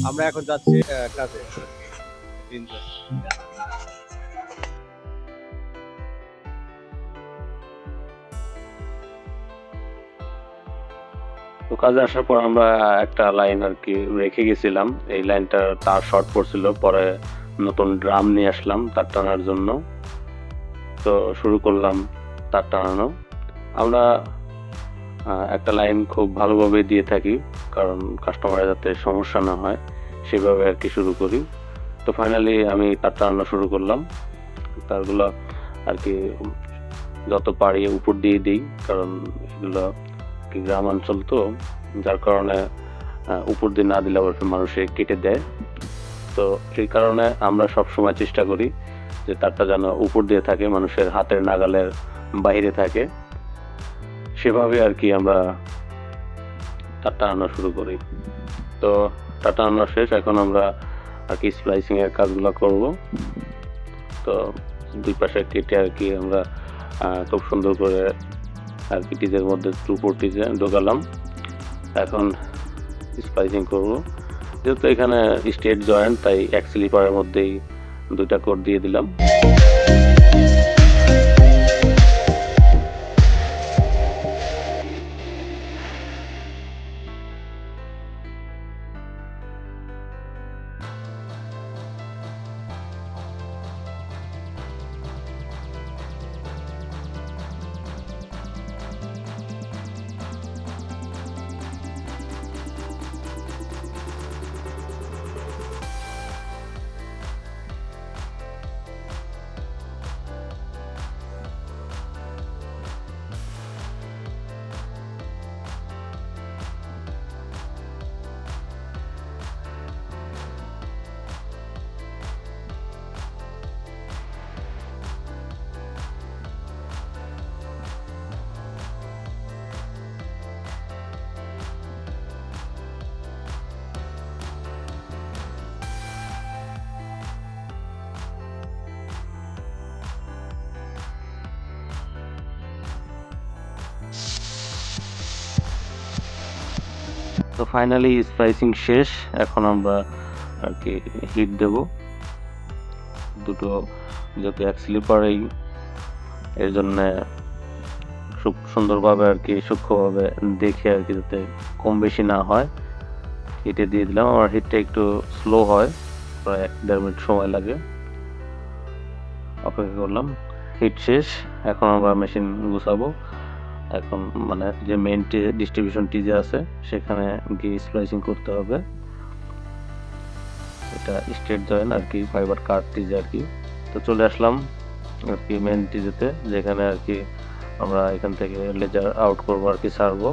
আমরা এখন যাচ্ছি কাজে। তো কাজে আসার পর আমরা একটা লাইন আর কি রেখে গেছিলাম, এই লাইনটা তার শর্ট পড়ছিল, পরে নতুন ড্রাম নিয়ে আসলাম তার টানার জন্য। তো শুরু করলাম তার টানানো। আমরা একটা লাইন খুব ভালোভাবে দিয়ে থাকি, কারণ কাস্টমারের যাতে সমস্যা না হয় সেভাবে আর কি শুরু করি। তো ফাইনালি আমি তার টানানো শুরু করলাম। তারগুলো আর কি যত পারি উপর দিয়ে দিই, কারণ এগুলো কি গ্রামাঞ্চল, তো যার কারণে উপর দিয়ে না দিলে আবার মানুষে কেটে দেয়। তো এই কারণে আমরা সব সময় চেষ্টা করি যে তারটা যেন উপর দিয়ে থাকে, মানুষের হাতের নাগালের বাইরে থাকে, সেভাবে আর কি আমরা তার টানানো শুরু করি। তো তার টানানো শেষ, এখন আমরা আর কি স্প্লাইসিং এর কাজগুলো করব। তো দুই পাশে কেটে আর কি আমরা খুব সুন্দর করে আর কি টিজের মধ্যে উপর টিজে ঢোকালাম। এখন স্প্লাইসিং করব। যেহেতু এখানে স্ট্রেট জয়েন্ট, তাই এক স্লিপারের মধ্যেই দুইটা কোড দিয়ে দিলাম। তো ফাইনালি স্প্লাইসিং শেষ, এখন আমরা আর কি হিট দেব। দুটো যেহেতু এক স্লিপারেই, এর জন্য খুব সুন্দরভাবে আর কি সূক্ষ্মভাবে দেখে আর কি যাতে কম বেশি না হয় হিটে দিয়ে দিলাম। আমার হিটটা একটু স্লো হয়, প্রায় 1-1.5 মিনিট সময় লাগে। অপেক্ষা করলাম, হিট শেষ। এখন আমরা মেশিন গুছাবো। এখন মানে যে মেইন ডিস্ট্রিবিউশন টিজে আছে সেখানে গিয়ে স্প্লাইসিং করতে হবে। এটা স্ট্রেট জয়েন্ট আর কি, ফাইবার কাট টিজে আর কি। তো চলে আসলাম আর কি মেইন টিজেতে, যেখানে আর কি আমরা এখান থেকে লেজার আউট করবো আর কি, ছাড়বো।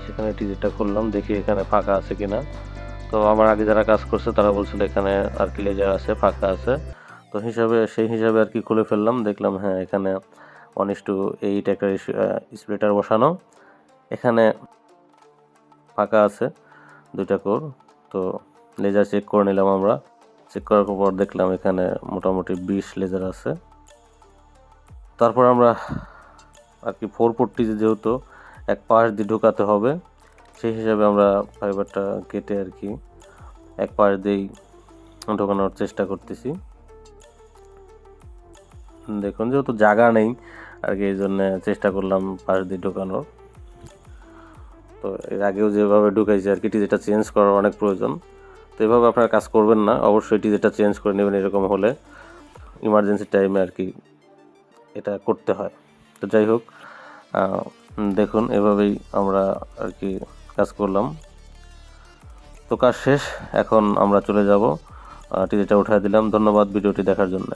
সেখানে টিজেটা করলাম, দেখি এখানে ফাঁকা আছে কিনা। তো আমার আগে যারা কাজ করছে তারা বলছিল এখানে আর কি লেজার আছে, ফাঁকা আছে। তো সেই হিসাবে আর কি খুলে ফেললাম, দেখলাম হ্যাঁ এখানে 1:8 একটা স্প্লিটার বসানো, এখানে ফাঁকা আছে দুইটা কোর। তো লেজার চেক করে নিলাম আমরা। চেক করার পর দেখলাম এখানে মোটামুটি 20 লেজার আছে। তারপর আমরা আর কি 4 পট্টি যেহেতু এক পাশ দিয়ে ঢোকাতে হবে, সেই হিসাবে আমরা ফাইবারটা কেটে আর কি এক পাশ দিয়েই ঢোকানোর চেষ্টা করতেছি। দেখুন যেহেতু জায়গা নেই আর কি, এই জন্য চেষ্টা করলাম পাশ দিয়ে ঢোকানোর। তো এর আগেও যেভাবে ঢুকাইছি আর কি, টিজেটা চেঞ্জ করার অনেক প্রয়োজন। তো এভাবে আপনারা কাজ করবেন না, অবশ্যই টিজেটা চেঞ্জ করে নেবেন, এরকম হলে ইমার্জেন্সি টাইমে আর কি এটা করতে হয়। তো যাই হোক, দেখুন এভাবেই আমরা আর কি কাজ করলাম। তো কাজ শেষ, এখন আমরা চলে যাব। টিজেটা উঠায় দিলাম। ধন্যবাদ ভিডিওটি দেখার জন্য।